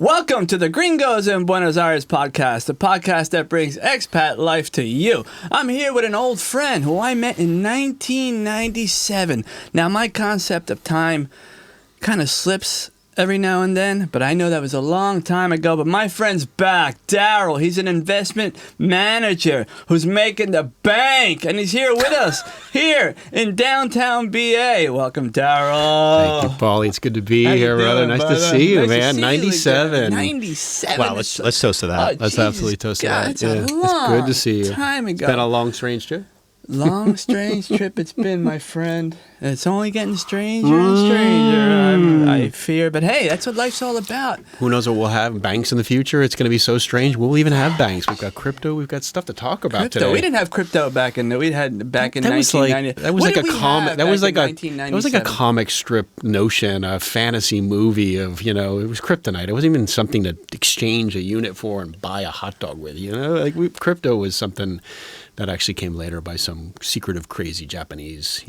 Welcome to the Gringos in Buenos Aires podcast, the podcast that brings expat life to you. I'm here with an old friend who I met in 1997. Now, my concept of time kind of slips every now and then, but I know that was a long time ago. But my friend's back, Darrel. He's an investment manager who's making the bank, and he's here with us here in downtown BA. Welcome, Darrel. Thank you, Paulie. It's good to be here, brother. Nice to see you, man. 97. 97. Wow, let's toast to that. Let's absolutely toast to that. It's good to see you. Time ago. It's been a long, strange trip. Long, strange trip it's been, my friend. It's only getting stranger and stranger, I fear. But hey, that's what life's all about. Who knows what we'll have? Banks in the future. It's going to be so strange. We'll even have banks. We've got crypto. We've got stuff to talk about today. We didn't have crypto back in 1990. That was like a comic. That was like a comic strip notion, a fantasy movie of, it was kryptonite. It wasn't even something to exchange a unit for and buy a hot dog with. Crypto was something that actually came later by some secretive, crazy Japanese,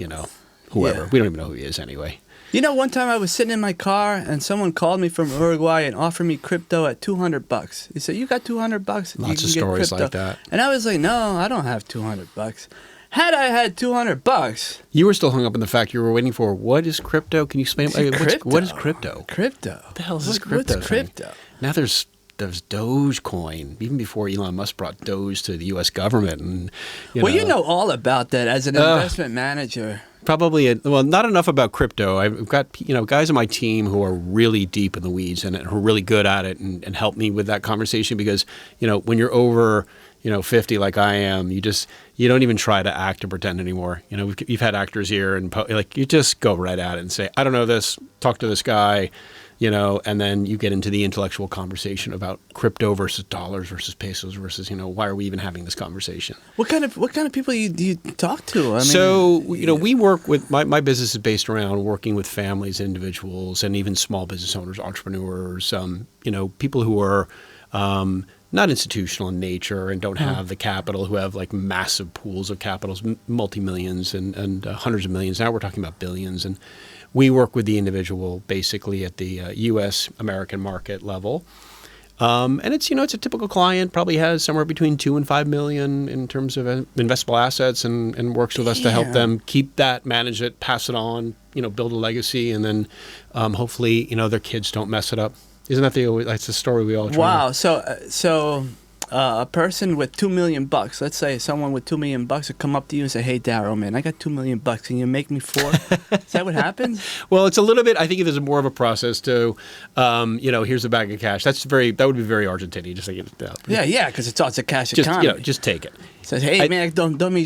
whoever. Yeah. We don't even know who he is anyway. One time I was sitting in my car and someone called me from Uruguay and offered me crypto at $200. He said, "You got $200? Lots of stories like that. And I was like, "No, I don't have $200. Had I had $200, you were still hung up on the fact you were waiting for. What is crypto? Can you explain? What is crypto? Crypto. What the hell is this crypto? What's crypto? Now there's Dogecoin, even before Elon Musk brought Doge to the U.S. government. And, you know all about that as an investment manager. Probably, not enough about crypto. I've got guys on my team who are really deep in the weeds and who are really good at it and help me with that conversation because, when you're over 50 like I am, you don't even try to act or pretend anymore. You've had actors here and you just go right at it and say, I don't know this, talk to this guy. And then you get into the intellectual conversation about crypto versus dollars versus pesos versus, why are we even having this conversation? What kind of people do you talk to? We work with, my business is based around working with families, individuals, and even small business owners, entrepreneurs, people who are not institutional in nature and don't have the capital, who have like massive pools of capitals, multi-millions and hundreds of millions. Now we're talking about billions. And we work with the individual basically at the U.S. American market level. And it's a typical client, probably has somewhere between 2 and 5 million in terms of investable assets and works with us to help them keep that, manage it, pass it on, build a legacy. And then hopefully, their kids don't mess it up. Isn't that that's the story we all try? Wow. So a person with $2 million, let's say someone with $2 million would come up to you and say, "Hey, Darrel, man, I got $2 million. Can you make me 4?" Is that what happens? Well, it's a little bit. I think there's more of a process to, here's a bag of cash. That would be very Argentine. Just like yeah, because it's a cash economy. Just take it. Says, "Hey, man, don't me."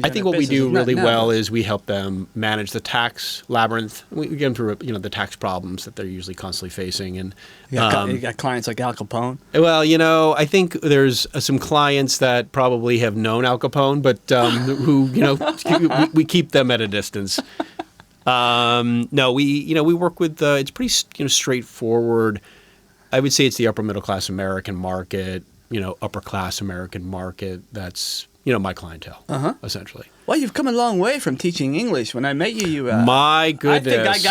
I think what we do really well is we help them manage the tax labyrinth. We get them through the tax problems that they're usually constantly facing. And you got clients like Al Capone. Well, I think there's some clients that probably have known Al Capone, but who we keep them at a distance. No, we work with. It's pretty straightforward. I would say it's the upper middle class American market. Upper class American market. That's my clientele, essentially. Well, you've come a long way from teaching English. When I met you, my goodness, I think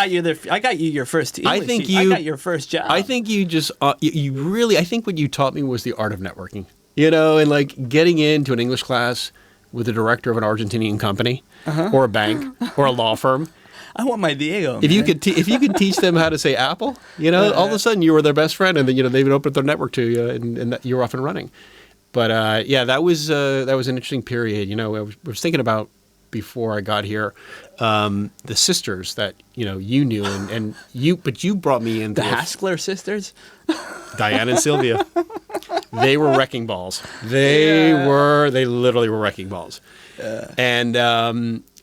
I got you your first English. I got your first job. I think you just you really. I think what you taught me was the art of networking. And like getting into an English class with the director of an Argentinian company, or a bank, or a law firm. I want my Diego. If you could teach them how to say apple, all of a sudden you were their best friend, and then they would open up their network to you, and you were off and running. But that was an interesting period. I was thinking about before I got here, the sisters that you knew, and you brought me in. The Haskler sisters, Diane and Sylvia. They were wrecking balls. They literally were wrecking balls. And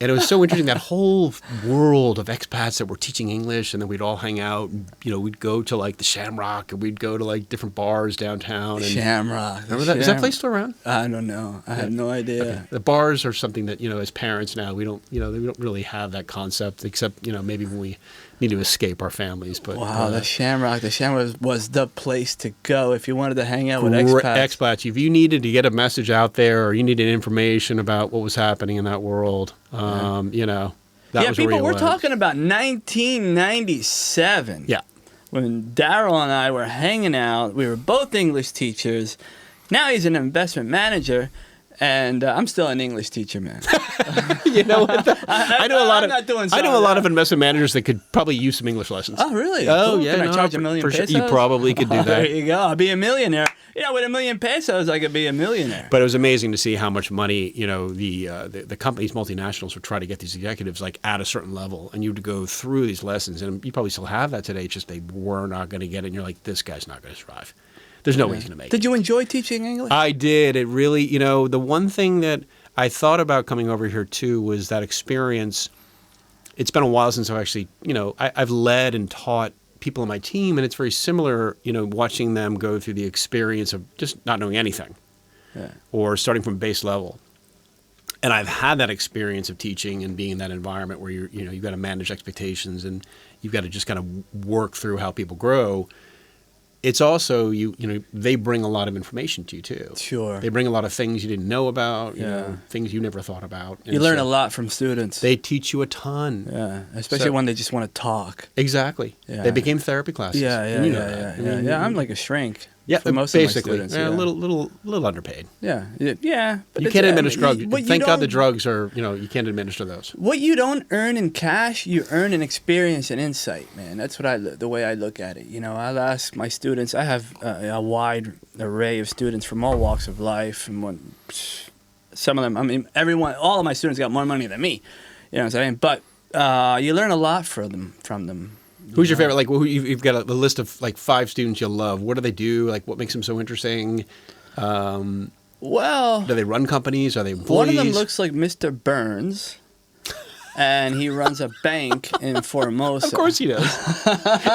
it was so interesting, that whole world of expats that were teaching English, and then we'd all hang out. We'd go to like the Shamrock, and we'd go to like different bars downtown. And Shamrock. Remember that? Is that place still around? I don't know. I have no idea. Okay. The bars are something that as parents now we don't we don't really have that concept, except maybe when we need to escape our families. But wow, the Shamrock. The Shamrock was the place to go if you wanted to hang out with expats. If you needed to get a message out there, or you needed information about what was happening in that world, that was people, where you we're went. talking about 1997. Yeah. when Darrel and I were hanging out. We were both English teachers. Now he's an investment manager. And I'm still an English teacher, man. You know what? I know a lot of. not doing so I know a lot of investment managers that could probably use some English lessons. Oh, really? Oh, Cool. yeah. Can I no, charge $1 million sure. pesos? You probably could do that. There you go. I'll be a millionaire. You know, with $1 million pesos, I could be a millionaire. But it was amazing to see how much money, you know, the companies, multinationals would try to get these executives like at a certain level, and you would go through these lessons, and you probably still have that today. It's just they were not going to get it, and you're like, this guy's not going to survive. There's no way he's going to make it. Did you enjoy teaching English? I did. It really, you know, the one thing that I thought about coming over here too was that experience. It's been a while since I've actually, you know, I've led and taught people on my team, and it's very similar, you know, watching them go through the experience of just not knowing anything or starting from base level. And I've had that experience of teaching and being in that environment where you've got to manage expectations and you've got to just kind of work through how people grow. It's also, you know, they bring a lot of information to you too. Sure. They bring a lot of things you didn't know about, you know, things you never thought about. You learn a lot from students. They teach you a ton. Yeah, especially when they just want to talk. Exactly. Yeah. They became therapy classes. Yeah. I'm like a shrink. Yeah, for most basically. of my students. A little underpaid. Yeah. But You can't administer drugs. what you Thank God the don't- drugs are, you know, you can't administer those. What you don't earn in cash, you earn in experience and insight, man. That's what the way I look at it. You know, I'll ask my students. I have a wide array of students from all walks of life, and some of them. I mean, all of my students got more money than me. You know what I'm saying? But you learn a lot from them. Who's your favorite? Like, you've got a list of like 5 students you love. What do they do? Like, what makes them so interesting? Well, do they run companies? Are they employees? one of them looks like Mr. Burns, and he runs a bank in Formosa. Of course he does.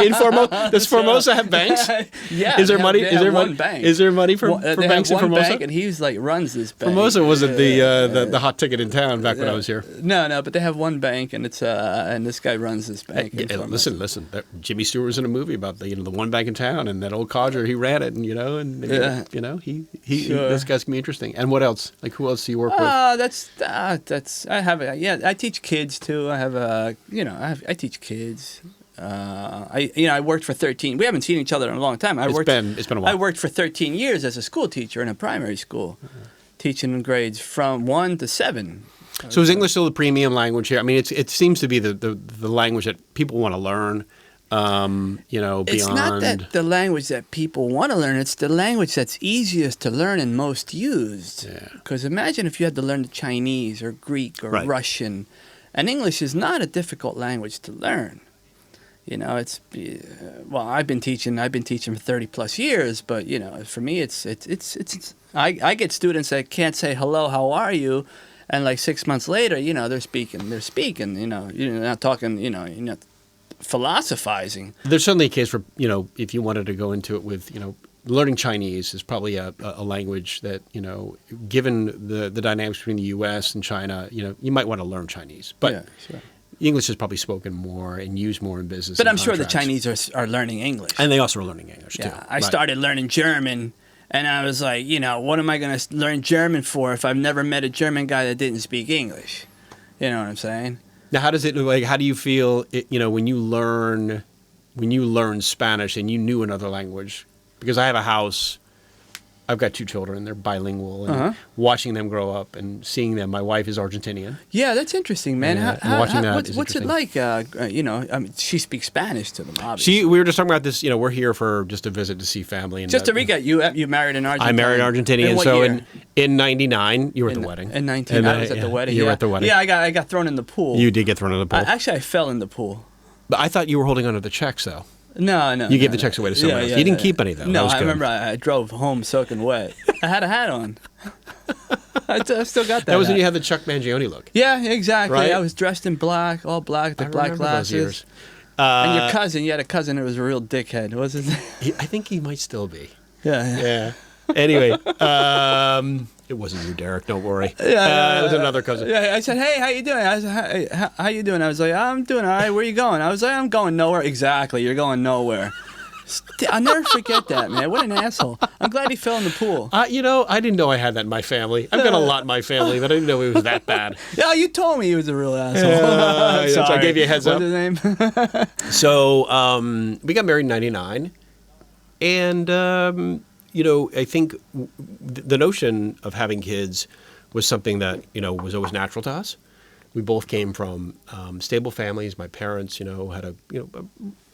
In Formosa, does Formosa have banks? Yeah. Is there money? Is there one money? bank. Is there money for banks in Formosa? Bank, and he's like runs this bank. Formosa wasn't the hot ticket in town back when I was here. No, but they have one bank, and it's and this guy runs this bank. in Formosa. Listen. Jimmy Stewart was in a movie about the one bank in town, and that old codger, he ran it, and Sure. this guy's gonna be interesting. And what else? Like, who else do you work with? That's I have I teach kids too. I have I teach kids. I worked for 13. We haven't seen each other in a long time. It's been a while. I worked for 13 years as a school teacher in a primary school, teaching grades from 1 to 7. So is English still the premium language here? I mean, it seems to be the language that people want to learn. Beyond. It's not that the language that people want to learn. It's the language that's easiest to learn and most used. Because imagine if you had to learn Chinese or Greek or Russian. And English is not a difficult language to learn. You know, I've been teaching for 30 plus years, but you know, for me, I get students that can't say hello, how are you, and like 6 months later, you know, they're speaking. You know, you're not talking. You know, you're not philosophizing. There's certainly a case for, you know, if you wanted to go into it with, you know, learning Chinese is probably a language that, you know, given the dynamics between the U.S. and China, you know, you might want to learn Chinese. But yeah, sure. English is probably spoken more and used more in business. But I'm sure the Chinese are learning English. And they also are learning English, too. I started learning German, and I was like, you know, what am I going to learn German for if I've never met a German guy that didn't speak English? You know what I'm saying? Now, how do you feel, you know, when you learn Spanish and you knew another language? Because I have a house, I've got 2 children, they're bilingual, and watching them grow up and seeing them, my wife is Argentinian. Yeah, that's interesting, man. What's it like? You know, I mean, she speaks Spanish to them, obviously. We were just talking about this, you know, we're here for just a visit to see family. And just to recap, you married an Argentinian. I married an Argentinian, what so year? in 99, you were at the wedding. In 19, I was at the wedding. You were at the wedding. Yeah, I got thrown in the pool. You did get thrown in the pool. Actually, I fell in the pool. But I thought you were holding onto the checks, though. No. You gave the checks away to someone else. You didn't keep any, though. No, I remember I drove home soaking wet. I had a hat on. I still got that. That was when hat. you had the Chuck Mangione look. Yeah, exactly. Right? I was dressed in black, all black, the black glasses. Those years. And your cousin, you had a cousin who was a real dickhead, wasn't he? I think he might still be. Yeah. Anyway, it wasn't you, Derek. Don't worry. It was another cousin. Yeah, I said, "Hey, how you doing?" I said, "Hey, how you doing?" I was like, "I'm doing all right. Where you going?" I was like, "I'm going nowhere." Exactly, you're going nowhere. I'll never forget that, man. What an asshole. I'm glad he fell in the pool. I didn't know I had that in my family. I've got a lot in my family, but I didn't know it was that bad. Yeah, you told me he was a real asshole. So I gave you a heads up. What's his name? So we got married in 99. And, I think the notion of having kids was something that, was always natural to us. We both came from stable families. My parents, had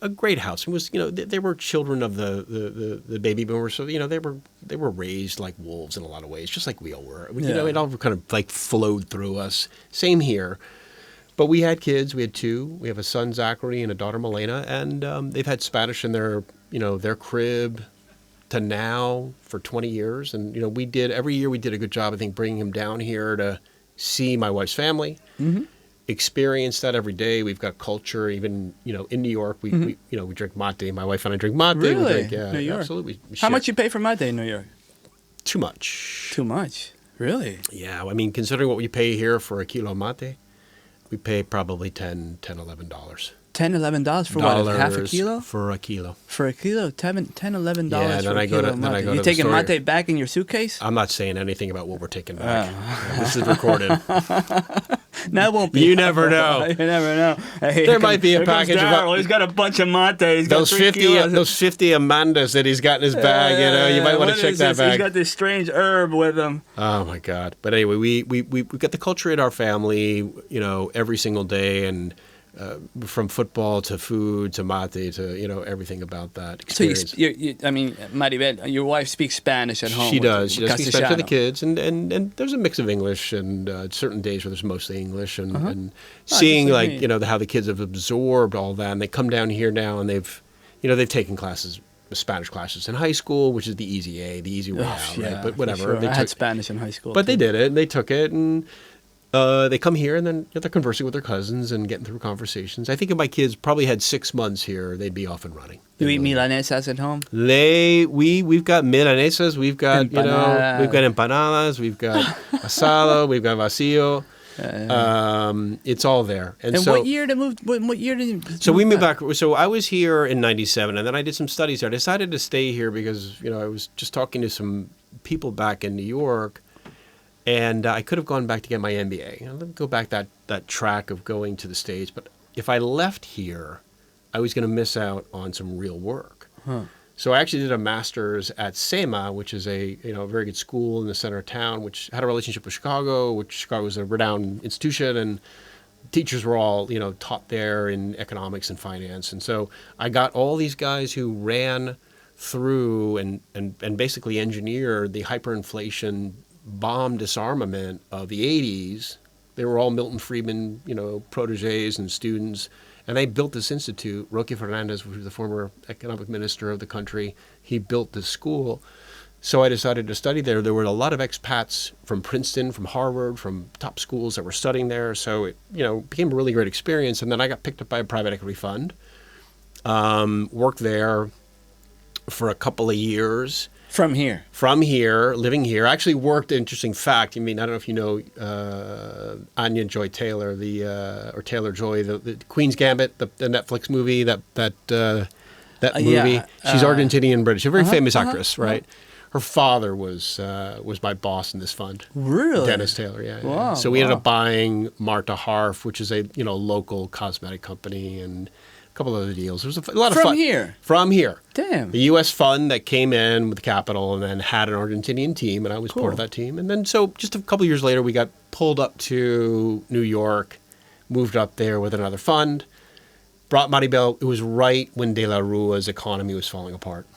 a great house. It was, they were children of the baby boomers. So, they were raised like wolves in a lot of ways, just like we all were. It all kind of like flowed through us. Same here. But we had kids. We had two. We have a son, Zachary, and a daughter, Milena. And they've had Spanish in their crib to now for 20 years. And, every year we did a good job, I think, bringing him down here to see my wife's family, experience that every day. We've got culture, even, in New York, we drink mate. My wife and I drink mate. Really? New York? Absolutely. How much you pay for mate in New York? Too much. Too much? Really? Yeah. I mean, considering what we pay here for a kilo mate, we pay probably $10, $11. $10, $11 for what? Half a kilo? For a kilo. For a kilo? $10, $11 yeah, for a kilo of mate. You taking mate back in your suitcase? I'm not saying anything about what we're taking back. This is recorded. That won't be. You never know. You never know. Hey, there might be a package of Darrel. He's got a bunch of mate. He's got those 50 Empanadas that he's got in his bag. You might want to check that bag. He's got this strange herb with him. Oh my God! But anyway, we got the culture in our family. Every single day, and from football to food to mate to everything about that experience. So Maribel, your wife speaks Spanish at home. She does. She does speak Spanish to the kids, and there's a mix of English and certain days where there's mostly English, and seeing how the kids have absorbed all that, and they come down here now and they've taken classes. Spanish classes in high school, which is the easy way out, right? But whatever. Sure. I had Spanish in high school. But they did it, and they took it, and they come here, and then they're conversing with their cousins and getting through conversations. I think if my kids probably had 6 months here, they'd be off and running. You eat milanesas at home? We've got milanesas, we've got we've got empanadas, we've got asado, we've got vacío. It's all there. And so, what year did you? So we moved back. So I was here in '97, and then I did some studies there. I decided to stay here because I was just talking to some people back in New York. And I could have gone back to get my MBA. I'll go back that track of going to the States. But if I left here, I was going to miss out on some real work. So I actually did a master's at SEMA, which is a very good school in the center of town, which had a relationship with Chicago, which Chicago was a renowned institution, and teachers were all taught there in economics and finance. And so I got all these guys who ran through and basically engineered the hyperinflation bomb disarmament of the 80s. They were all Milton Friedman, proteges and students. And they built this institute. Roque Fernandez, who was the former economic minister of the country, he built this school. So I decided to study there. There were a lot of expats from Princeton, from Harvard, from top schools that were studying there. So it, became a really great experience. And then I got picked up by a private equity fund, worked there for a couple of years. From here, living here. I actually worked, interesting fact, I don't know if you know Anya Joy Taylor, or Taylor Joy, the Queen's Gambit, the Netflix movie, that movie. Yeah, she's Argentinian British, a very famous actress, right? Her father was my boss in this fund. Really? Dennis Taylor, yeah. Wow, So we ended up buying Marta Harf, which is a local cosmetic company, and couple other deals. There was a lot of fun. From here. Damn. The U.S. fund that came in with capital and then had an Argentinian team, and I was part of that team. And then so just a couple of years later, we got pulled up to New York, moved up there with another fund, brought Maribel. It was right when De La Rua's economy was falling apart.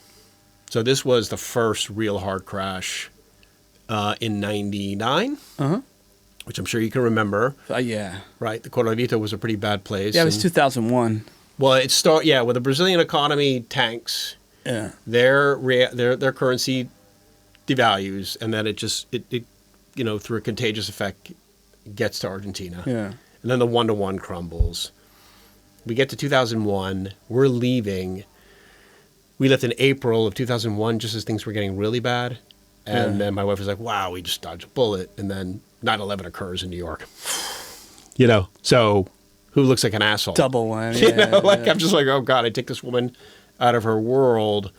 So this was the first real hard crash in 99. Which I'm sure you can remember. Yeah. Right. The Corralito was a pretty bad place. Yeah, it was 2001. Well, when the Brazilian economy tanks, their currency devalues, and then it through a contagious effect gets to Argentina. Yeah. And then the 1-to-1 crumbles. We get to 2001, we're leaving. We left in April of 2001 just as things were getting really bad. And then my wife was like, wow, we just dodged a bullet. And then 9/11 occurs in New York. So who looks like an asshole? Double whammy. I'm just like, oh God, I take this woman out of her world,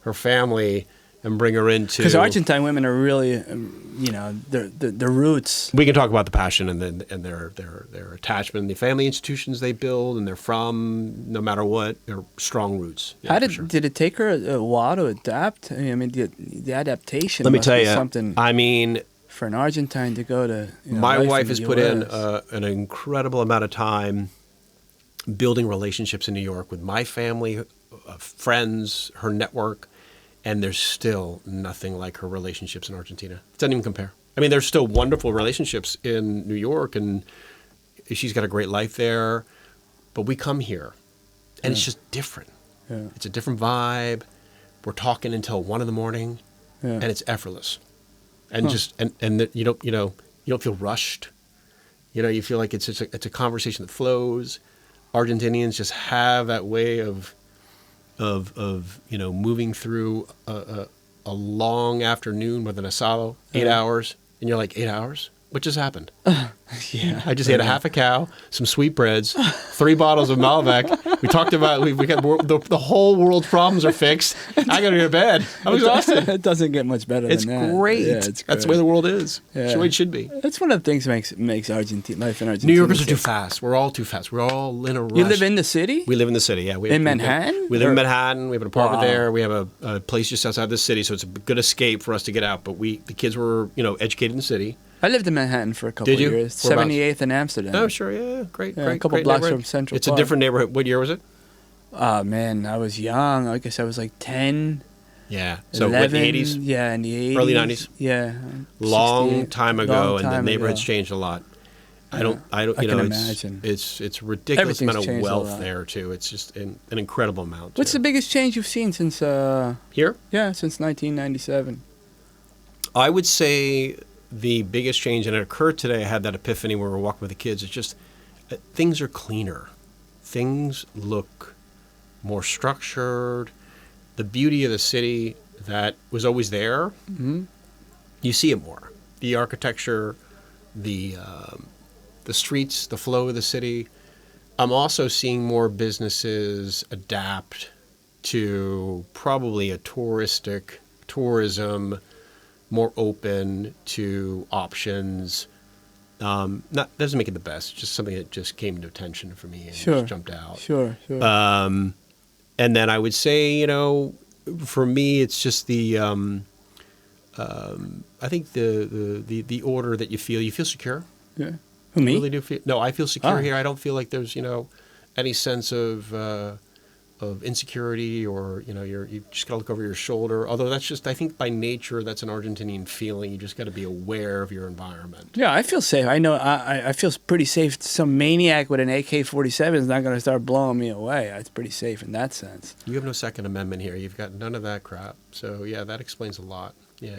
her family, and bring her into. Because Argentine women are really, their roots. We can talk about the passion and their attachment and the family institutions they build and they're from, no matter what, they're strong roots. Yeah, How did it take her a while to adapt? I mean, the adaptation. Let me must tell be you, something. I mean, for an Argentine to go to, my life wife in has the put in US. an incredible amount of time building relationships in New York with my family, friends, her network, and there's still nothing like her relationships in Argentina. It doesn't even compare. I mean, there's still wonderful relationships in New York, and she's got a great life there, but we come here, and it's just different. Yeah. It's a different vibe. We're talking until 1 a.m, and it's effortless. And you don't feel rushed. You feel like it's a conversation that flows. Argentinians just have that way of moving through a long afternoon with an asado, 8 hours, and you're like, 8 hours? What just happened? Yeah, I just ate a half a cow, some sweetbreads, 3 bottles of Malbec. We talked about we got the whole world's problems are fixed. I got to go to bed. I'm exhausted. It doesn't get much better It's than that. great. Yeah, it's That's the great. way the world is. Yeah. It's the way it should be. That's one of the things makes Argentina life in Argentina. New Yorkers are too so- fast. We're all too fast. We're all in a rush. You live in the city? We live in the city, yeah. In Manhattan? We live Or- in Manhattan. We have an apartment Wow. there. We have a place just outside the city, so it's a good escape for us to get out. But the kids were, educated in the city. I lived in Manhattan for a couple Did you? of years. Whereabouts? 78th and Amsterdam. Oh, sure, yeah, great, Yeah, great. a couple great blocks neighborhood. from Central It's Park. a different neighborhood. What year was it? Oh, man, I was young. I guess I was like 10, Yeah. So 11. what, the 80s? Yeah, in the 80s. Early 90s? Yeah. Long 68. time ago, Long and the time neighborhood's ago. changed a lot. I Yeah. don't. I You can know, imagine. it's ridiculous Everything's amount of changed a wealth lot. there too. It's just an incredible amount. What's the biggest change you've seen since, here? since 1997? I would say the biggest change, and it occurred today, I had that epiphany where we were walking with the kids, it's just things are cleaner. Things look more structured. The beauty of the city that was always there, you see it more. The architecture, the streets, the flow of the city. I'm also seeing more businesses adapt to probably a tourism, more open to options. Doesn't make it the best. Just something that just came to attention for me and just jumped out. Sure. And then I would say, for me, it's just the. I think the order that you feel secure. Yeah. Who, me? I really do feel. No, I feel secure Oh. here. I don't feel like there's any sense of insecurity or you just got to look over your shoulder. Although that's just, I think by nature that's an Argentinian feeling. You just got to be aware of your environment. Yeah, I feel safe. I know I feel pretty safe. Some maniac with an AK-47 is not going to start blowing me away. It's pretty safe in that sense. You have no Second Amendment here. You've got none of that crap. So yeah, that explains a lot. Yeah,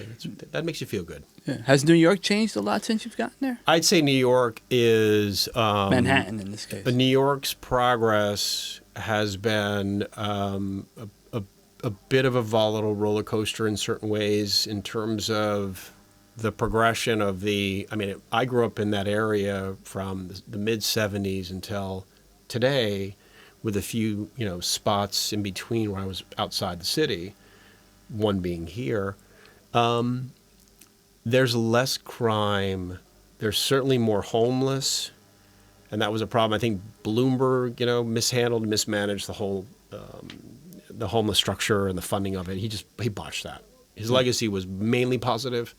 that makes you feel good. Yeah. Has New York changed a lot since you've gotten there? I'd say New York is Manhattan in this case. New York's progress has been a bit of a volatile roller coaster in certain ways in terms of the progression of the. I mean, I grew up in that area from the mid '70s until today, with a few spots in between where I was outside the city. One being here. There's less crime. There's certainly more homeless, and that was a problem. I think Bloomberg, mishandled, mismanaged the whole the homeless structure and the funding of it. He botched that. His legacy was mainly positive.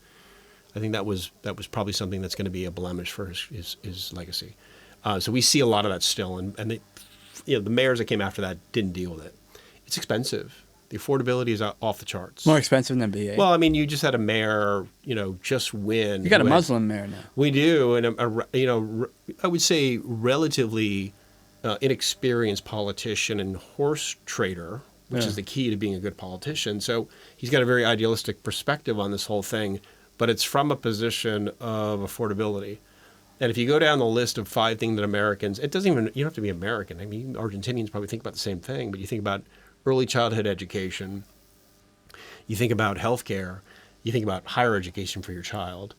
I think that was probably something that's going to be a blemish for his legacy. So we see a lot of that still, and the mayors that came after that didn't deal with it. It's expensive. The affordability is off the charts. More expensive than BA. Well, I mean, you just had a mayor, just win. You got a Muslim mayor now. We do, and I would say relatively inexperienced politician and horse trader, which is the key to being a good politician. So he's got a very idealistic perspective on this whole thing, but it's from a position of affordability. And if you go down the list of 5 things that Americans, you don't have to be American. I mean, Argentinians probably think about the same thing, but you think about early childhood education, you think about healthcare, you think about higher education for your child,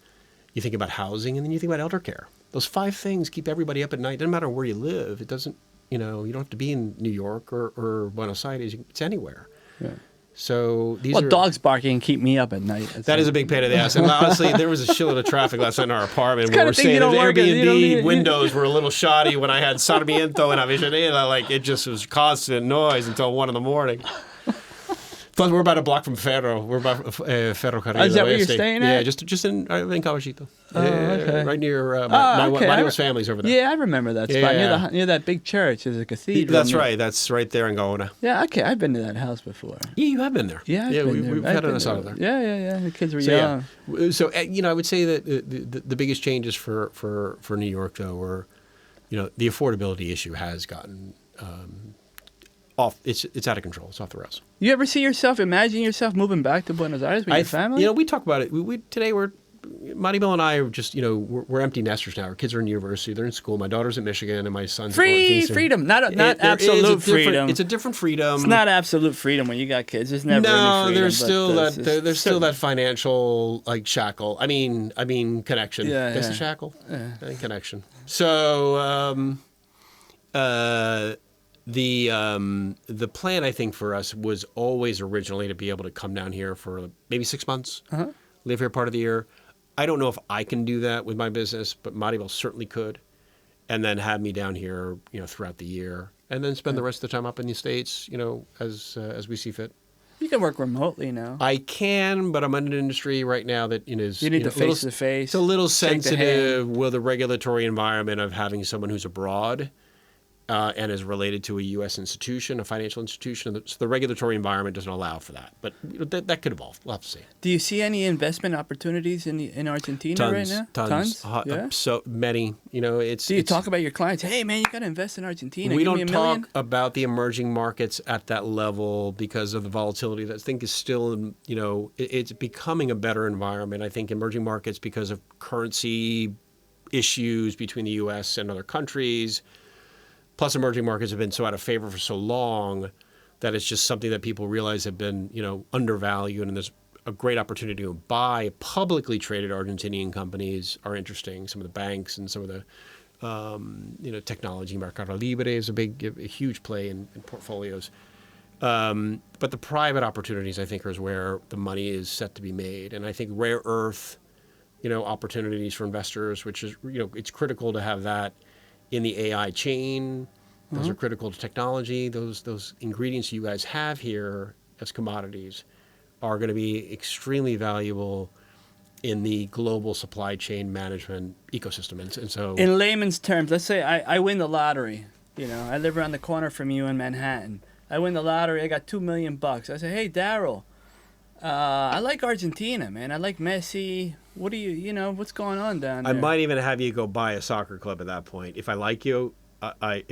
you think about housing, and then you think about elder care. Those 5 things keep everybody up at night. It doesn't matter where you live. It doesn't you don't have to be in New York or Buenos Aires. It's anywhere. Yeah. So these Well, are dogs barking keep me up at night. that is a big pain in the ass. And honestly, there was a shitload of traffic last night in our apartment where we're kinda thing you staying. The don't work at- you don't Airbnb need- windows were a little shoddy when I had Sarmiento and Avellaneda. Like it just was constant noise until 1 a.m. Plus, we're about a block from Ferro. We're about Ferro Carril. Is that where you're staying at? Yeah, just in Caballito. Okay. Right near Okay. my family's over there. Yeah, I remember that spot Yeah. near that big church. There's a cathedral. That's right. That's right there in Gaona. Yeah, okay. I've been to that house before. Yeah, you have been there. Yeah, I've been there. We've I've had an been Asado there. Yeah. The kids were So young. yeah, so I would say that the biggest changes for New York though were, the affordability issue has gotten off. It's out of control. It's off the rails. You ever imagine yourself moving back to Buenos Aires with your family? We talk about it. Today Maribel and I are just, we're empty nesters now. Our kids are in university. They're in school. My daughter's in Michigan, and my son's freedom, not There absolute is a freedom. It's a different freedom. It's not absolute freedom when you got kids. There's never any freedom. There's still there's still that financial shackle. I mean connection. Yeah, That's yeah. a shackle. Yeah. I think connection. So the plan I think for us was always originally to be able to come down here for maybe 6 months, live here part of the year. I don't know if I can do that with my business, but Maribel certainly could, and then have me down here, throughout the year, and then spend the rest of the time up in the States, as we see fit. You can work remotely now. I can, but I'm in an industry right now that is You need the face to face. It's a little shake the sensitive with the regulatory environment of having someone who's abroad and is related to a U.S. institution, a financial institution. So the regulatory environment doesn't allow for that. But that could evolve. We'll have to see. Do you see any investment opportunities in Argentina right now? Tons. Yeah? So many. Do you talk about your clients? Hey, man, you got to invest in Argentina. We Give me don't $1 million? talk about the emerging markets at that level because of the volatility that I think is still, it's becoming a better environment. I think emerging markets because of currency issues between the U.S. and other countries. Plus, emerging markets have been so out of favor for so long that it's just something that people realize have been, undervalued, and there's a great opportunity to buy publicly traded Argentinian companies are interesting. Some of the banks and some of the, technology. Mercado Libre is a huge play in portfolios. But the private opportunities, I think, is where the money is set to be made. And I think rare earth, opportunities for investors, which is, it's critical to have that in the AI chain. Those are critical to technology. Those ingredients you guys have here as commodities are going to be extremely valuable in the global supply chain management ecosystem. And so, in layman's terms, let's say I win the lottery. I live around the corner from you in Manhattan. I win the lottery. I got $2 million. I say, hey, Darrel, I like Argentina, man. I like Messi. What do what's going on down there? I might even have you go buy a soccer club at that point. If I like you, I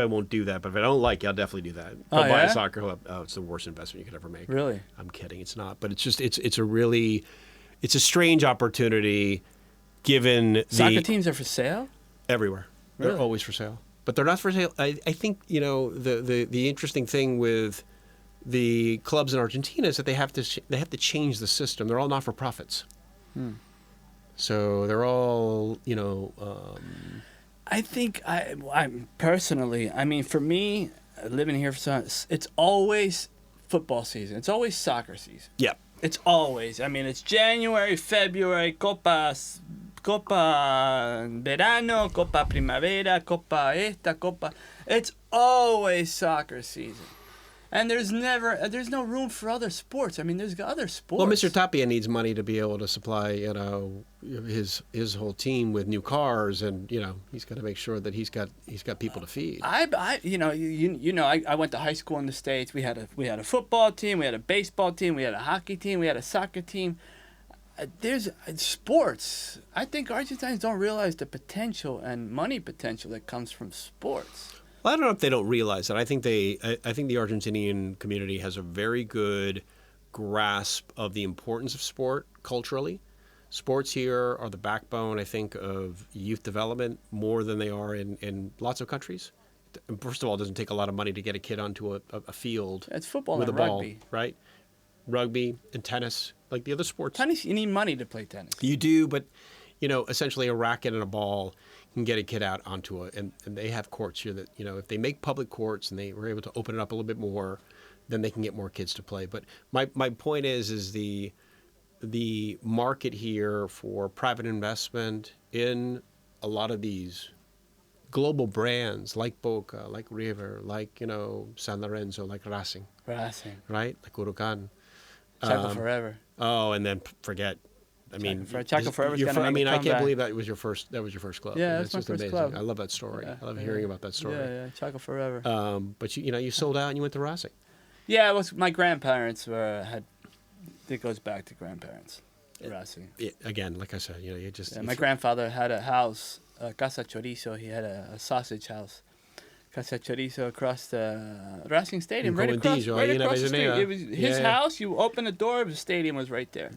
won't do that. But if I don't like you, I'll definitely do that. Go buy a soccer club. Oh, it's the worst investment you could ever make. Really? I'm kidding. It's not. But it's just it's a strange opportunity, given soccer teams are for sale everywhere. Really? They're always for sale, but they're not for sale. I think the interesting thing with the clubs in Argentina is that they have to change the system. They're all not for profits. So they're all, I think I'm personally, for me, living here it's always football season. It's always soccer season. Yeah. It's always. It's January, February, Copa Verano, Copa Primavera, Copa. It's always soccer season. And there's no room for other sports. There's other sports. Well, Mr. Tapia needs money to be able to supply, his whole team with new cars, and he's got to make sure that he's got people to feed. I went to high school in the States. We had a football team, we had a baseball team, we had a hockey team, we had a soccer team. There's sports. I think Argentines don't realize the potential and money potential that comes from sports. Well, I don't know if they don't realize that. I think the Argentinian community has a very good grasp of the importance of sport culturally. Sports here are the backbone, I think, of youth development more than they are in lots of countries. First of all, it doesn't take a lot of money to get a kid onto a field. It's football with and a ball, rugby. Right? Rugby and tennis, like the other sports. Tennis, you need money to play tennis. You do, but essentially a racket and a ball can get a kid out onto and they have courts here that, if they make public courts and they were able to open it up a little bit more, then they can get more kids to play. But my point is the market here for private investment in a lot of these global brands like Boca, like River, like, San Lorenzo, like Racing, right? Like Huracan. Chaco Forever. Oh, and then forget. Chaco Forever's gonna make a I comeback. can't believe that was your first club. Yeah, that's that's my just first amazing. club. I love that story. I love hearing about that story. Yeah, Chaco Forever. But you sold out and you went to Racing. Yeah, it was my grandparents it goes back to grandparents. Racing. Again, like I said, you just. Yeah, my grandfather had a house, Casa Chorizo. He had a sausage house, Casa Chorizo, across the Racing Stadium, right across the street. It was his house. You open the door, the stadium was right there.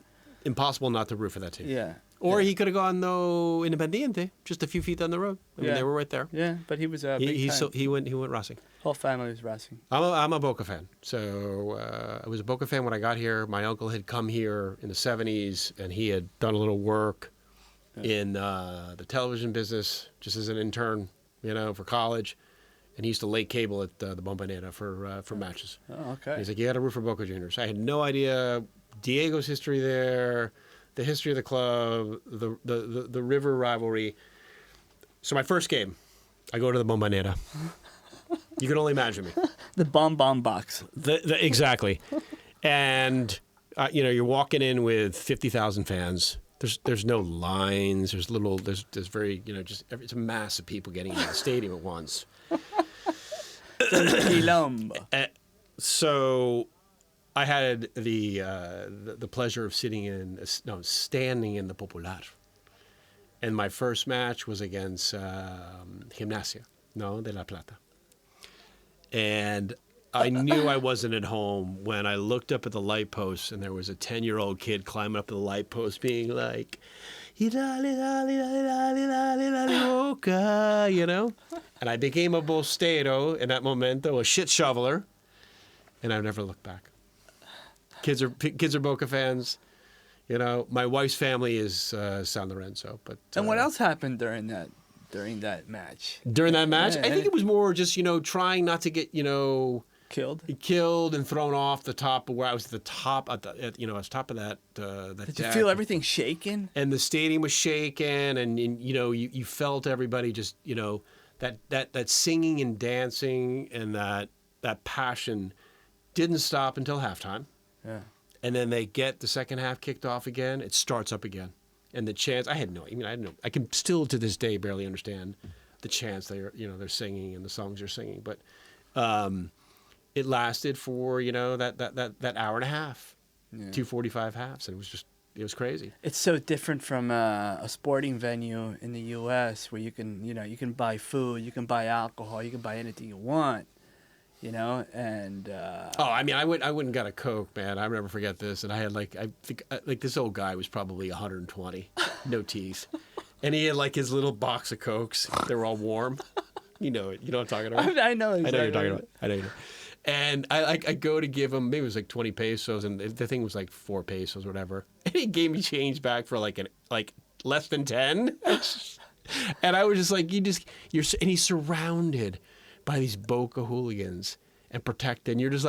Impossible not to root for that team. Yeah. Or he could have gone Independiente, just a few feet down the road. They were right there. Yeah, but he was a big time. He went Racing. Whole family was Racing. I'm a Boca fan. So I was a Boca fan when I got here. My uncle had come here in the 70s, and he had done a little work in the television business just as an intern, for college. And he used to lay cable at the Bombonera for matches. Oh, okay. He's like, you got to root for Boca Juniors. I had no idea Diego's history there, the history of the club, the river rivalry. So my first game, I go to the Bombonera. You can only imagine me. The bomb box. Exactly. And, you're walking in with 50,000 fans. There's no lines. There's very, it's a mass of people getting into the stadium at once. So I had the pleasure of standing in the Popular. And my first match was against Gimnasia, de La Plata. And I knew I wasn't at home when I looked up at the light post and there was a 10-year-old kid climbing up the light post being like, Boca, And I became a bostero in that momento, a shit shoveler, and I've never looked back. Kids are Boca fans. My wife's family is San Lorenzo. And what else happened during that match? During that match? I think it was more just, trying not to get, killed and thrown off the top of where I was at the top, I was top of that Did you feel everything shaking? And the stadium was shaking, and you felt everybody just, that singing and dancing and that passion didn't stop until halftime. Yeah. And then they get the second half kicked off again. It starts up again. And the chants, I can still to this day barely understand the chants they're singing and the songs they're singing. But it lasted for, that hour and a half, 2:45 halves. And it was crazy. It's so different from a sporting venue in the U.S. where you can buy food, you can buy alcohol, you can buy anything you want. And I wouldn't got a Coke, man. I'll never forget this. And I had I think this old guy was probably 120, no teeth, and he had his little box of Cokes. They were all warm. You know it. You know what I'm talking about? I know exactly. I know you're talking about. I know you know. And I go to give him, maybe it was 20 pesos, and the thing was 4 pesos or whatever. And he gave me change back for less than 10. And I was just and he's surrounded by these Boca hooligans and protected, and you're just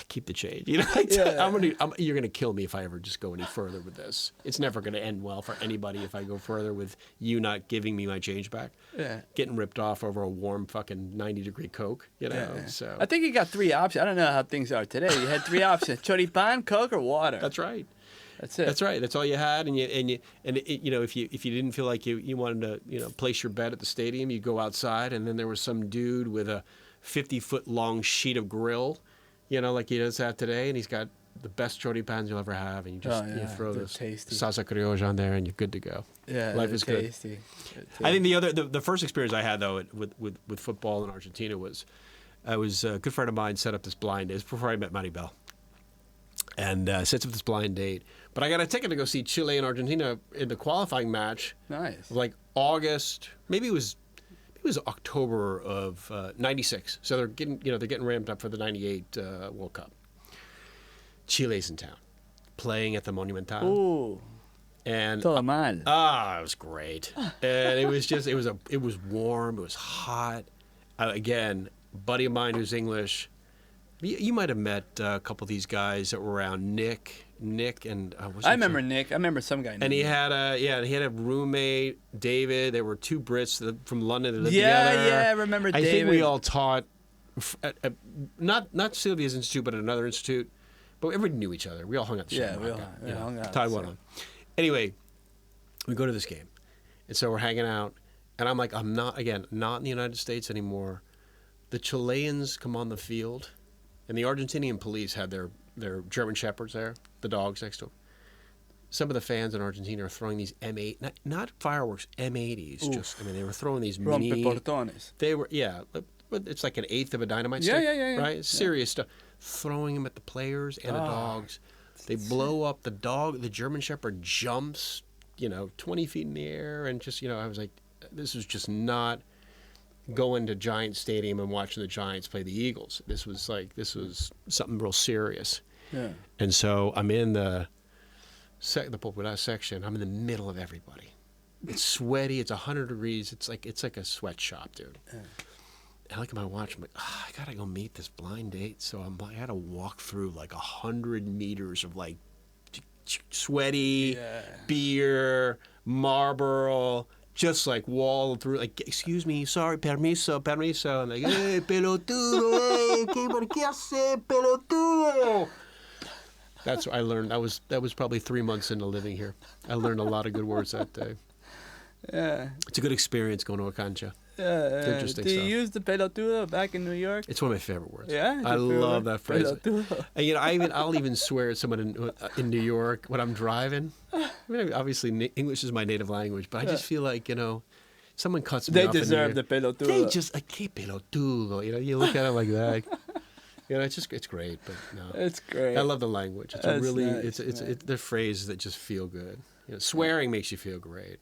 keep the change. You're gonna kill me if I ever just go any further with this. It's never gonna end well for anybody if I go further with you not giving me my change back. Yeah. Getting ripped off over a warm fucking 90-degree Coke. Yeah. So I think you got 3 options. I don't know how things are today. You had 3 options: choripan, Coke, or water. That's right. That's it. That's right. That's all you had, and if you didn't feel like you wanted to place your bet at the stadium, you go outside, and then there was some dude with a 50-foot long sheet of grill, like he does have today, and he's got the best choripans you'll ever have, and you just you throw this salsa criolla on there, and you're good to go. Yeah, life is tasty. Good. I think the first experience I had though with football in Argentina was I was a good friend of mine set up this blind date before I met Maribel. And sets up this blind date. But I got a ticket to go see Chile and Argentina in the qualifying match. Nice. August, maybe it was October of '96. So they're getting ramped up for the '98 World Cup. Chile's in town, playing at the Monumental. Ooh. And Todo mal. it was great. And it was warm. It was hot. Again, buddy of mine who's English. You might have met a couple of these guys that were around. Nick, and I remember Nick. I remember some guy. And he had a roommate, David. There were two Brits from London that lived yeah, together. Yeah, I remember David. I think we all taught at not Sylvia's Institute, but at another institute. But everybody knew each other. We all hung out. We hung out. Tied one on. Anyway, we go to this game, and so we're hanging out, and I'm like, I'm not in the United States anymore. The Chileans come on the field, and the Argentinian police had their German shepherds there, the dogs next to them. Some of the fans in Argentina are throwing these M8, not fireworks, M80s. Oof. They were throwing these mini. Rompeportones. They were, but it's like an eighth of a dynamite stick. Yeah. Right? Serious stuff. Throwing them at the players and the dogs. They blow up the dog. The German Shepherd jumps, 20 feet in the air. And just, I was like, this is just not going to Giants Stadium and watching the Giants play the Eagles. This was something real serious. Yeah. And so I'm in the popular section. I'm in the middle of everybody. It's sweaty. It's 100 degrees. It's like a sweatshop, dude. Yeah. I look at my watch. I'm like, I gotta go meet this blind date. So I had to walk through like 100 meters of like sweaty beer, Marlboro, just like wall through. Like, excuse me, sorry, permiso. I'm like, hey, pelotudo, ¿por qué hace pelotudo? That's what I learned. That was probably 3 months into living here. I learned a lot of good words that day. Yeah. It's a good experience going to a cancha. It's interesting Do you stuff. use the pelotudo back in New York? It's one of my favorite words. Yeah? I love that phrase. Pelotudo. And I'll even swear at someone in New York when I'm driving. I mean, obviously English is my native language, but I just feel like, someone cuts me They off. deserve the pelotudo. They just, que pelotudo. You look at it like that. It's great, but no. It's great. I love the language. It's That's really, nice, they're phrases that just feel good. Swearing makes you feel great.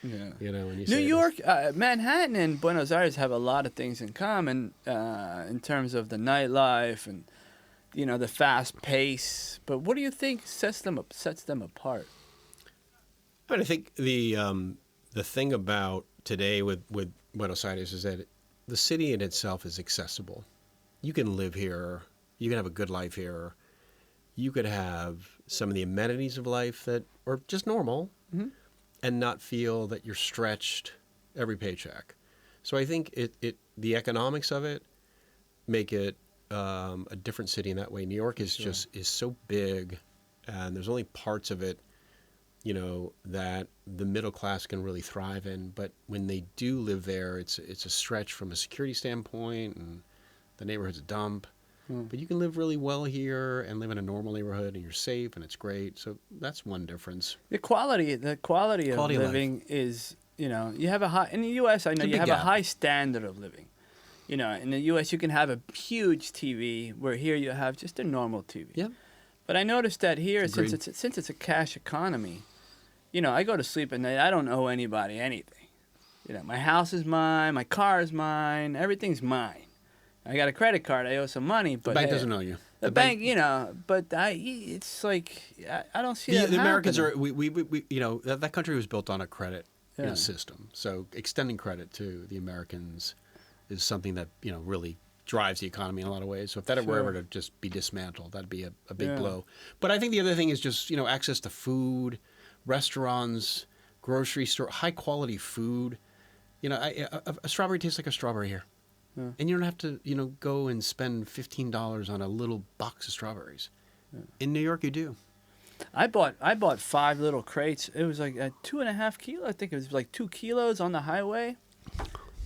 Yeah. When you New say York, Manhattan and Buenos Aires have a lot of things in common in terms of the nightlife and, the fast pace. But what do you think sets them apart? I think the thing about today with Buenos Aires is that the city in itself is accessible. You can live here. You can have a good life here. You could have some of the amenities of life that are just normal. Mm-hmm. And not feel that you're stretched every paycheck. So I think the economics of it make it a different city in that way. New York is is so big, and there's only parts of it, that the middle class can really thrive in. But when they do live there, it's a stretch from a security standpoint, and the neighborhood's a dump. But you can live really well here and live in a normal neighborhood, and you're safe, and it's great. So that's one difference. The quality of living is, you have in the U.S., I know you have a high standard of living. In the U.S., you can have a huge TV, where here you have just a normal TV. Yeah. But I noticed that here, Agreed. since it's a cash economy, I go to sleep at night, I don't owe anybody anything. My house is mine, my car is mine, everything's mine. I got a credit card. I owe some money, but the bank doesn't know you. The bank, but it's like I don't see that. The Americans happening. we that country was built on a credit system. So extending credit to the Americans is something that really drives the economy in a lot of ways. So if that were ever to just be dismantled, that'd be a big blow. But I think the other thing is just access to food, restaurants, grocery store, high quality food. A strawberry tastes like a strawberry here. Yeah. And you don't have to, go and spend $15 on a little box of strawberries. Yeah. In New York, you do. I bought 5 little crates. It was like 2.5 kilos. I think it was like 2 kilos on the highway,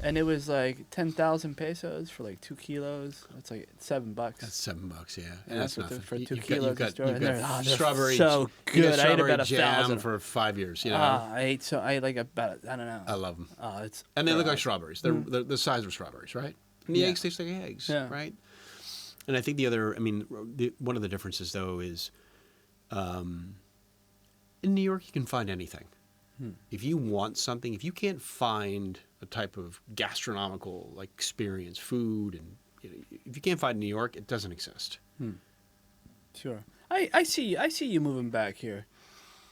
and it was like 10,000 pesos for like 2 kilos. That's like $7. That's $7, yeah. And that's nothing for 2 kilos. You've got strawberry. So good. I ate about jam 1,000 for 5 years. I ate like about I don't know. I love them. And they look like strawberries. They're the size of strawberries, right? And the eggs taste like eggs, right? And I think one of the differences, though, is in New York, you can find anything. If you want something, if you can't find a type of gastronomical experience, food, and if you can't find it in New York, it doesn't exist. Sure. I see you moving back here.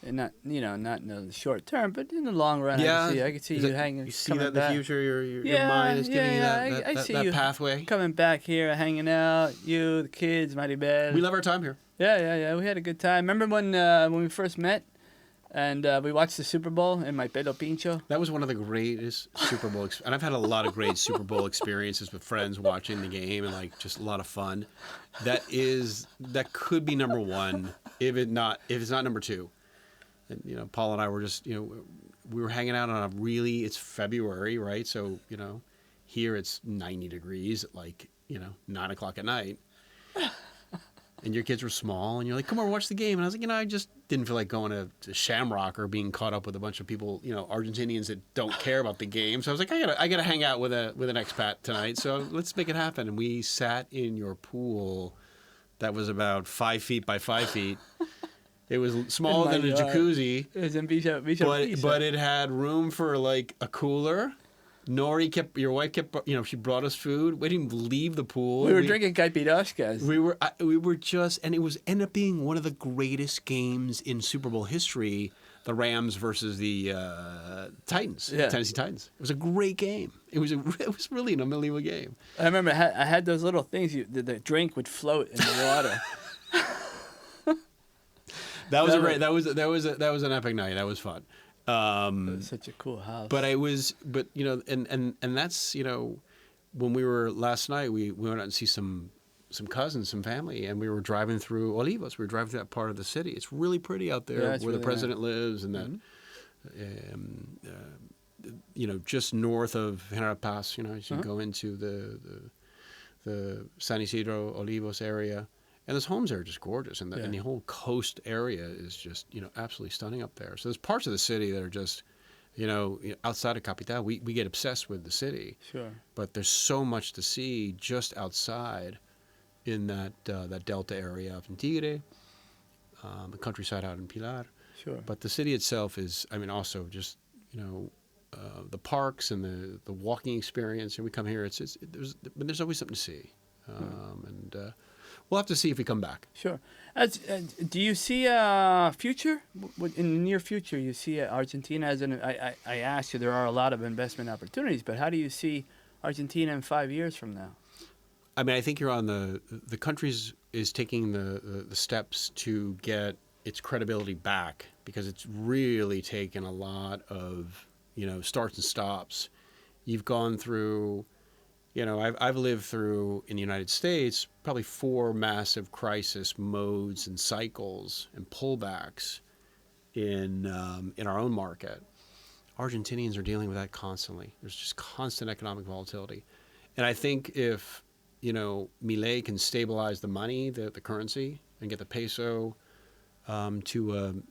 and not not in the short term, but in the long run, Yeah, I could see you hanging. You see coming that in the back. future, your mind is giving you I that see you pathway. coming back here, hanging out. You, the kids, Maribel. We love our time here. Yeah. We had a good time. Remember when we first met, and we watched the Super Bowl in my pelo pincho. That was one of the greatest Super Bowl, and I've had a lot of great Super Bowl experiences with friends watching the game, and like just a lot of fun. That could be number one if it's not number two. And Paul and I were just we were hanging out on it's February, right? So here it's 90 degrees at 9:00 at night. And your kids were small, and you're like, come over, watch the game. And I was like, I just didn't feel like going to Shamrock or being caught up with a bunch of people, Argentinians that don't care about the game. So I was like, I gotta hang out with an expat tonight. So let's make it happen. And we sat in your pool that was about 5 feet by 5 feet. It was smaller than a jacuzzi. It was in Villa. But it had room for like a cooler. Your wife kept, she brought us food. We didn't leave the pool. We were drinking caipiroscas. We were just, and it ended up being one of the greatest games in Super Bowl history. The Rams versus the Titans, Tennessee Titans. It was a great game. It was really an unbelievable game. I remember I had those little things. The drink would float in the water. That was an epic night. That was fun. It was such a cool house. But and that's when we were last night, we went out and see some cousins, some family, and we were driving through Olivos. We were driving through that part of the city. It's really pretty out there where really the president lives, and that just north of General Paz. As you go into the San Isidro Olivos area. And those homes there are just gorgeous, and the whole coast area is just absolutely stunning up there. So there's parts of the city that are just outside of Capital. We get obsessed with the city, sure, but there's so much to see just outside in that delta area of Tigre, the countryside out in Pilar. Sure, but the city itself is, also just the parks and the walking experience. And we come here, there's always something to see, and. We'll have to see if we come back. Sure. Do you see a future? In the near future, you see Argentina as I asked you, there are a lot of investment opportunities, but how do you see Argentina in 5 years from now? I think you're on the country is taking the steps to get its credibility back, because it's really taken a lot of, starts and stops. You've gone through... I've lived through, in the United States, probably 4 massive crisis modes and cycles and pullbacks in our own market. Argentinians are dealing with that constantly. There's just constant economic volatility. And I think if, Milei can stabilize the money, the currency, and get the peso to,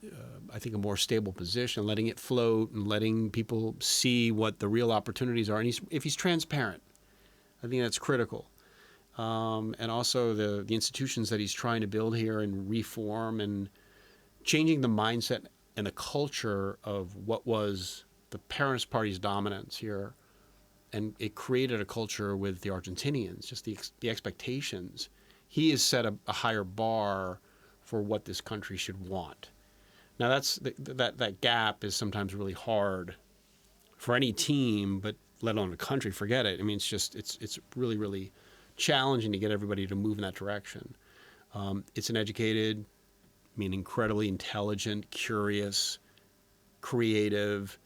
I think, a more stable position, letting it float and letting people see what the real opportunities are. And if he's transparent, I think that's critical. And also the institutions that he's trying to build here and reform and changing the mindset and the culture of what was the Parents Party's dominance here. And it created a culture with the Argentinians, just the expectations. He has set a higher bar for what this country should want. Now that gap is sometimes really hard for any team, but let alone a country, forget it. It's really, really challenging to get everybody to move in that direction. It's an educated, incredibly intelligent, curious, creative,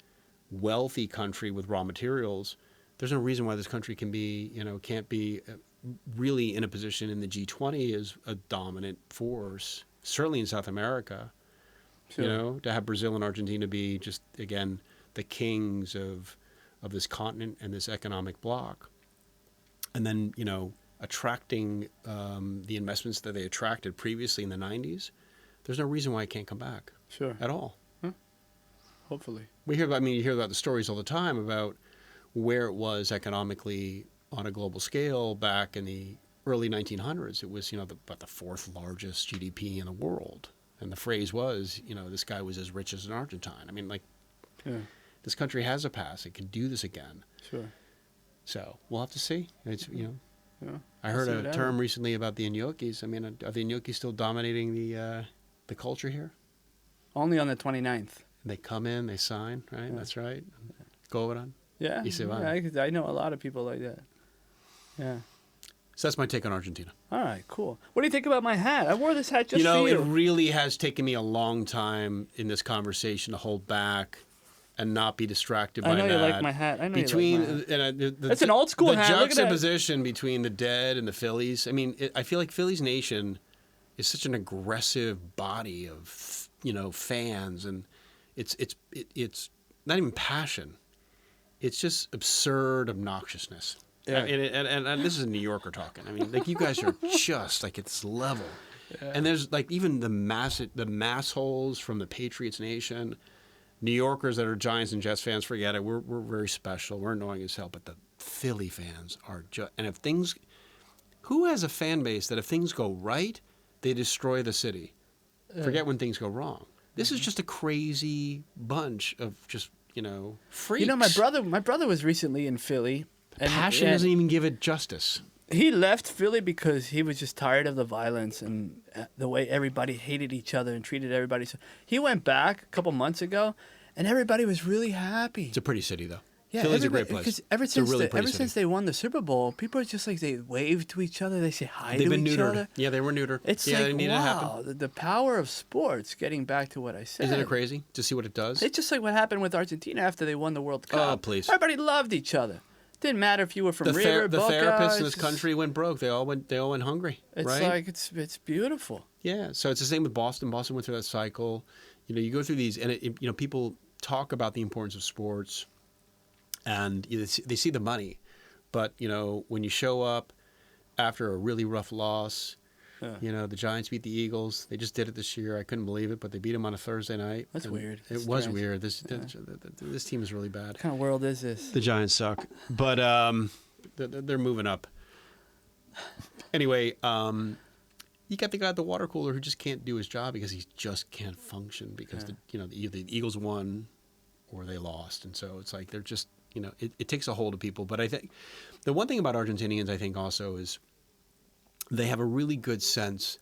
wealthy country with raw materials. There's no reason why this country can't be really in a position in the G20 as a dominant force, certainly in South America. Sure. To have Brazil and Argentina be just, again, the kings of this continent and this economic bloc, and then attracting the investments that they attracted previously in the 90s. There's no reason why it can't come back. Sure. At all. Hopefully. You hear about the stories all the time about where it was economically on a global scale back in the early 1900s. It was about the 4th largest GDP in the world, and the phrase was this guy was as rich as an Argentine. Yeah. This country has a past. It can do this again. Sure. So we'll have to see. Yeah. I heard a term recently about the gnocchis. Are the gnocchis still dominating the culture here? Only on the 29th. They come in, they sign, right? Yeah. That's right. Go on. Yeah. Y se van. Yeah, I know a lot of people like that. Yeah. So that's my take on Argentina. All right, cool. What do you think about my hat? I wore this hat just for you. It really has taken me a long time in this conversation to hold back and not be distracted by that. I know you like my hat. That's It's an old school hat. The juxtaposition between the Dead and the Phillies. I mean, I feel like Phillies Nation is such an aggressive body of, fans, and it's not even passion. It's just absurd obnoxiousness. Yeah. And this is a New Yorker talking. I mean, like, you guys are just like at this level. Yeah. And there's like even the mass holes from the Patriots Nation, New Yorkers that are Giants and Jets fans, forget it. We're very special. We're annoying as hell. But the Philly fans are just, and who has a fan base that if things go right, they destroy the city? Forget when things go wrong. This is just a crazy bunch of just, freaks. My brother was recently in Philly. Passion doesn't even give it justice. He left Philly because he was just tired of the violence and the way everybody hated each other and treated everybody. So he went back a couple months ago, and everybody was really happy. It's a pretty city, though. Yeah, Philly's a great place. Because ever since they won the Super Bowl, people are just like, they wave to each other, they say hi to each other. Yeah, they were neutered. It's like, wow, the power of sports. Getting back to what I said. Isn't it crazy to see what it does? It's just like what happened with Argentina after they won the World Cup. Oh, please! Everybody loved each other. Didn't matter if you were from River, the Boca, therapists in this country went broke. They all went hungry. It's right? like it's beautiful. Yeah. So it's the same with Boston. Boston went through that cycle. You go through these, and people talk about the importance of sports, and they see the money, but when you show up after a really rough loss. Yeah. The Giants beat the Eagles. They just did it this year. I couldn't believe it, but they beat them on a Thursday night. That's weird. It was weird. This team is really bad. What kind of world is this? The Giants suck, but they're moving up. Anyway, you got the guy at the water cooler who just can't do his job because he just can't function because the Eagles won or they lost, and so it's like they're just it takes a hold of people. But I think the one thing about Argentinians, I think, also is they have a really good sense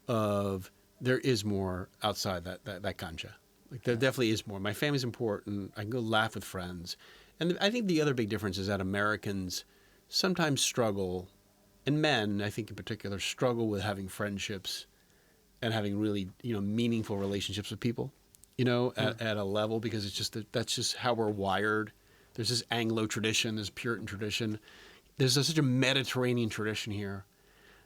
of there is more outside that cancha. Like there definitely is more. My family's important. I can go laugh with friends. And I think the other big difference is that Americans sometimes struggle, and men, I think in particular, struggle with having friendships and having really, meaningful relationships with people, at a level, because it's just that's just how we're wired. There's this Anglo tradition, this Puritan tradition. There's such a Mediterranean tradition here.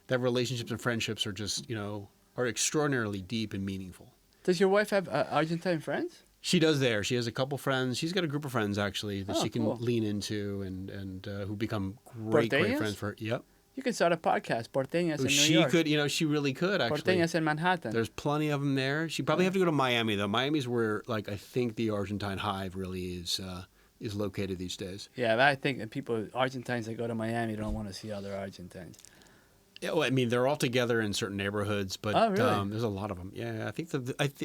That relationships and friendships are just, are extraordinarily deep and meaningful. Does your wife have Argentine friends? She does there. She has a couple friends. She's got a group of friends, actually, that she can cool. lean into and who become great friends for her. Yep. You could start a podcast, Porteñas in New York. She could, she really could, actually. Porteñas in Manhattan. There's plenty of them there. She'd probably have to go to Miami, though. Miami's where, I think the Argentine hive really is located these days. Yeah, but I think that Argentines that go to Miami don't want to see other Argentines. Yeah, well, I mean, they're all together in certain neighborhoods, but there's a lot of them. Yeah, I think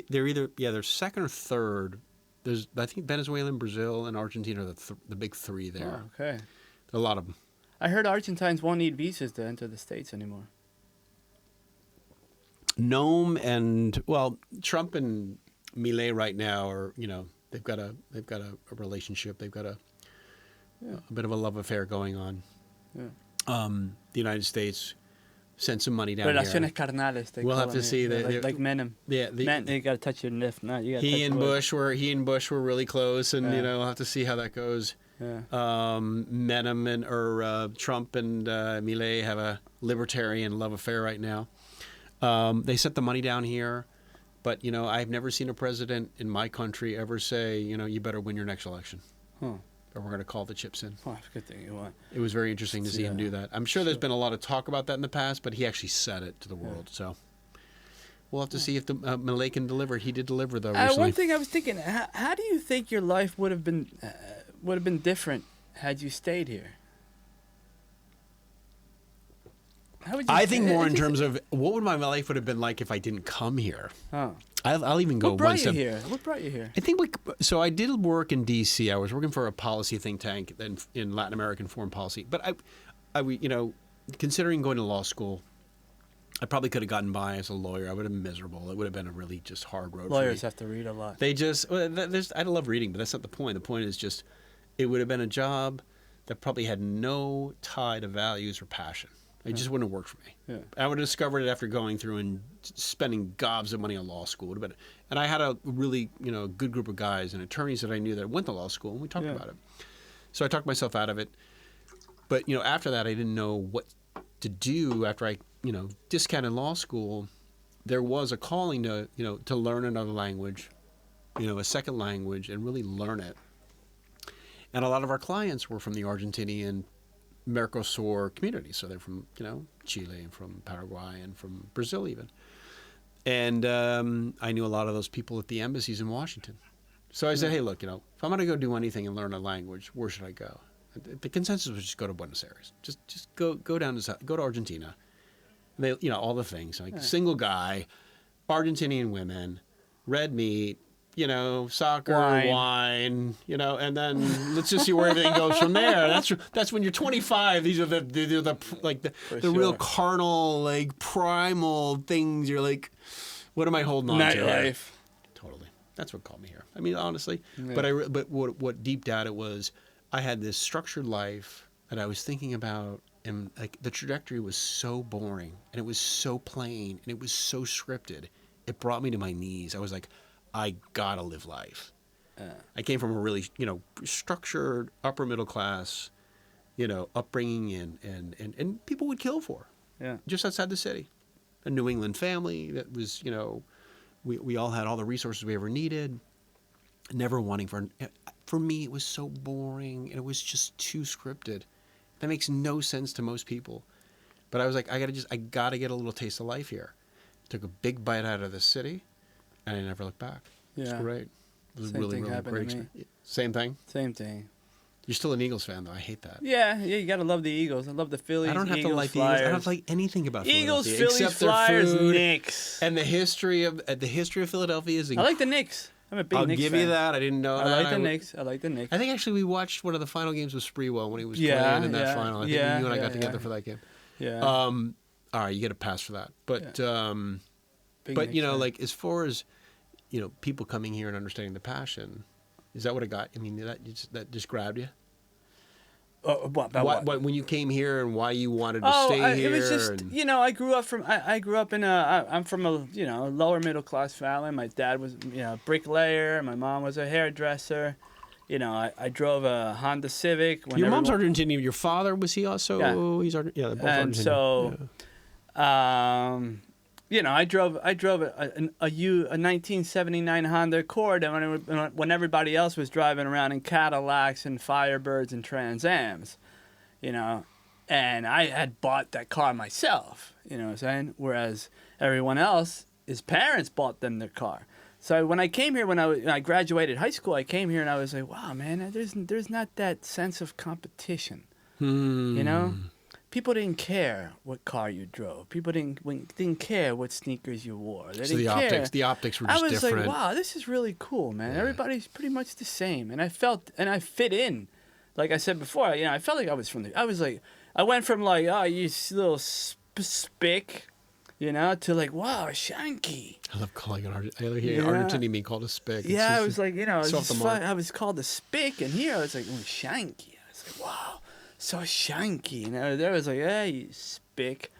they're either they're second or third. I think Venezuela, and Brazil, and Argentina are the big three there. Oh, okay. A lot of them. I heard Argentines won't need visas to enter the States anymore. Trump and Milei right now are they've got a relationship. They've got a bit of a love affair going on. Yeah. The United States sent some money down Relaciones here. carnales. We'll have to see like Menem. Yeah, you got to touch your lip. No, you got. He and Bush were really close, and we'll have to see how that goes. Yeah. Menem Trump and Milei have a libertarian love affair right now. They sent the money down here, but I've never seen a president in my country ever say, you better win your next election. Huh. Or we're going to call the chips in. Oh, that's a good thing you won. It was very interesting to see him do that. I'm sure there's been a lot of talk about that in the past, but he actually said it to the world. So we'll have to see if the Milei can deliver. He did deliver, though, recently. One thing I was thinking, how do you think your life would have been different had you stayed here? I think more in terms of what would my life would have been like if I didn't come here. Oh. I'll even go one step. What brought you here? I think so I did work in D.C. I was working for a policy think tank in Latin American foreign policy. But I considering going to law school, I probably could have gotten by as a lawyer. I would have been miserable. It would have been a really just hard road Lawyers for me. have to read a lot. They just, I love reading, but that's not the point. The point is just, it would have been a job that probably had no tie to values or passion. It just wouldn't have worked for me. Yeah. I would have discovered it after going through and spending gobs of money on law school. It would have been, and I had a really, good group of guys and attorneys that I knew that went to law school, and we talked about it. So I talked myself out of it. But, after that, I didn't know what to do after I, discounted law school. There was a calling to, to learn another language, a second language, and really learn it. And a lot of our clients were from the Argentinian Mercosur community. So they're from, Chile and from Paraguay and from Brazil even. And I knew a lot of those people at the embassies in Washington. So I said, hey, look, if I'm going to go do anything and learn a language, where should I go? The consensus was just go to Buenos Aires. Just go down to Argentina. They, all the things like single guy, Argentinian women, red meat, soccer, wine, and then let's just see where everything goes from there. That's when you're 25. These are the real carnal, like primal things. You're like, what am I holding on to? Nightlife. Totally. That's what called me here. I mean, honestly, but what deep down it was, I had this structured life that I was thinking about, and like the trajectory was so boring, and it was so plain, and it was so scripted. It brought me to my knees. I was like, I gotta live life. I came from a really, structured upper middle class, upbringing, and people would kill for. Yeah. Just outside the city, a New England family that was, we all had all the resources we ever needed. Never wanting for me, it was so boring, and it was just too scripted. That makes no sense to most people. But I was like, I gotta get a little taste of life here. Took a big bite out of the city, and I never looked back. Yeah. It was great. It was really great experience. Same thing? Same thing. You're still an Eagles fan, though. I hate that. Yeah, you gotta love the Eagles. I love the Phillies. I don't have Eagles, to like Flyers. the Eagles. I don't like anything about Eagles, Philadelphia. Phillies, Flyers, Knicks. And the history of Philadelphia is I like the Knicks. I'm a big Knicks fan. I'll give you that. I didn't know that. I like the Knicks. I think actually we watched one of the final games with Spreewell when he was playing in that final. I think you and I got together for that game. Yeah. All right, you get a pass for that. But like as far as people coming here and understanding the passion, is that what it got? I mean, that just grabbed you? What when you came here and why you wanted to stay here? It was just I grew up in I'm from a lower middle class family. My dad was a bricklayer. My mom was a hairdresser. I drove a Honda Civic. Your mom's Argentinian. Your father, was he also? Yeah. He's Argentinian. Yeah, they're both and Argentinian. So, I drove a 1979 Honda Accord, and when everybody else was driving around in Cadillacs and Firebirds and Trans Ams, and I had bought that car myself, you know what I'm saying? Whereas everyone else, his parents bought them their car. So when I came here, when I graduated high school, I came here and I was like, wow, man, there's not that sense of competition, People didn't care what car you drove. People didn't care what sneakers you wore. They didn't care. The optics were just different. I was like, wow, this is really cool, man. Yeah. Everybody's pretty much the same, and I fit in. Like I said before, I felt like I was I went from like, oh, you little spick, to like, wow, Shanky. I love calling it Argentinian being called a spick. I was like, I was called a spick, and here I was like, oh, Shanky. I was like, wow. So Shanky, there was like, hey, you spick.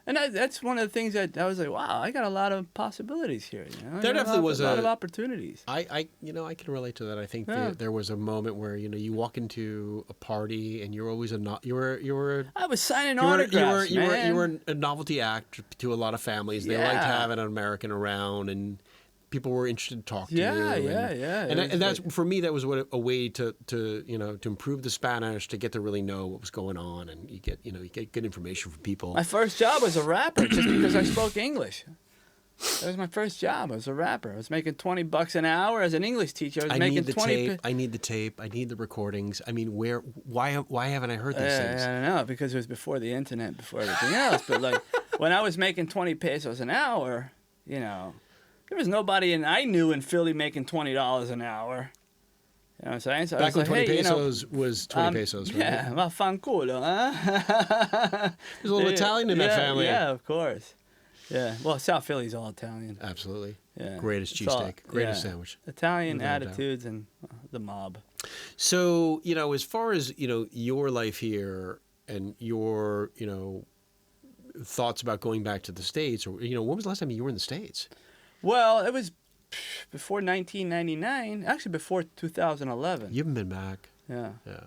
And that's one of the things that I was like, wow, I got a lot of possibilities here. There definitely was a lot of opportunities. I can relate to that. I think there was a moment where you walk into a party and you're always I was signing autographs, man. You were a novelty act to a lot to They liked having an American around, and people were interested to talk to you. And that's, for me, that was a way to improve the Spanish, to get to really know what was going on, and you get good information from people. My first job was a rapper, just because I spoke English. That was my first job. I was a rapper. I was making $20 an hour as an English teacher. I need the tape. I need the recordings. I mean, why haven't I heard these things? I don't know, because it was before the internet, before everything else. But like when I was making 20 pesos an hour, there was nobody I knew in Philly making $20 an hour. You know what I'm saying? So back when 20 pesos was 20 pesos, right? Yeah, vaffanculo, huh? There's a little Italian in that family. Yeah, of course. Yeah. Well, South Philly's all Italian. Absolutely. Yeah. Greatest It's all- cheesesteak. Greatest yeah. sandwich. Italian Without a doubt. attitudes and the mob. So, as far as, your life here and your, thoughts about going back to the States, or, when was the last time you were in the States? Well, it was before 1999. Actually, before 2011. You haven't been back. Yeah. Yeah.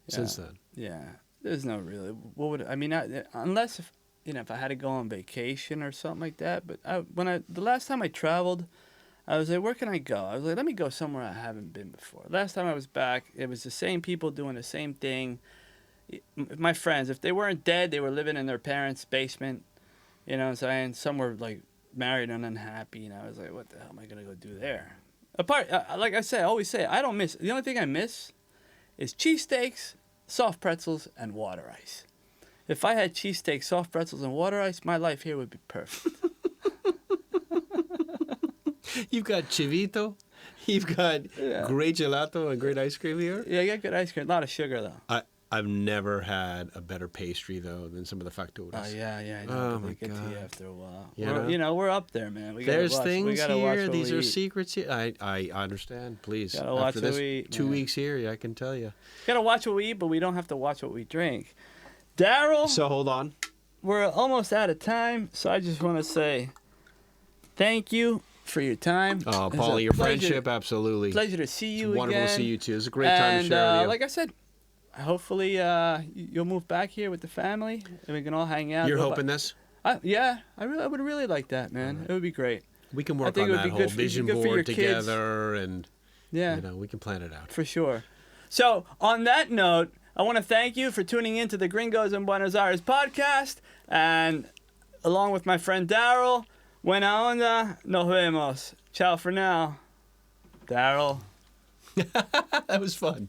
Since Yeah. then. Yeah. There's no really. What would I mean? Unless if I had to go on vacation or something like that. But the last time I traveled, I was like, where can I go? I was like, let me go somewhere I haven't been before. Last time I was back, it was the same people doing the same thing. My friends, if they weren't dead, they were living in their parents' basement. You know what I'm saying? Some were like married and unhappy, and I was like, what the hell am I gonna go do there? Apart, like I say, I always say, I don't miss. The only thing I miss is cheesesteaks, soft pretzels, and water ice. If I had cheesesteaks, soft pretzels, and water ice, my life here would be perfect. You've got chivito. You've got great gelato and great ice cream here. Yeah, you got good ice cream. A lot of sugar, though. I've never had a better pastry, though, than some of the facturas. Oh, yeah, I know. Oh, They my get to you God. after a while. Yeah. We're up there, man. There's things we gotta watch here. what These we are eat. secrets here. I understand. Please. Gotta watch After what this we eat, 2 man. weeks here, I can tell you. Gotta watch what we eat, but we don't have to watch what we drink. Darrel, So hold on. we're almost out of time, so I just want to say thank you for your time. Oh, It's Paulie, a your pleasure- friendship, absolutely. Pleasure to see you Wonderful again. to see you too. It's a great time to share with you. Like I said, hopefully you'll move back here with the family, and we can all hang out. You're Go hoping back- this? I would really like that, man. It would be great. We can I work think on it would that be whole good for- vision good for your board kids. together, and Yeah. we can plan it out. For sure. So, on that note, I want to thank you for tuning in to the Gringos in Buenos Aires podcast. And along with my friend Darrel, buena onda, nos vemos. Ciao for now. Darrel. That was fun.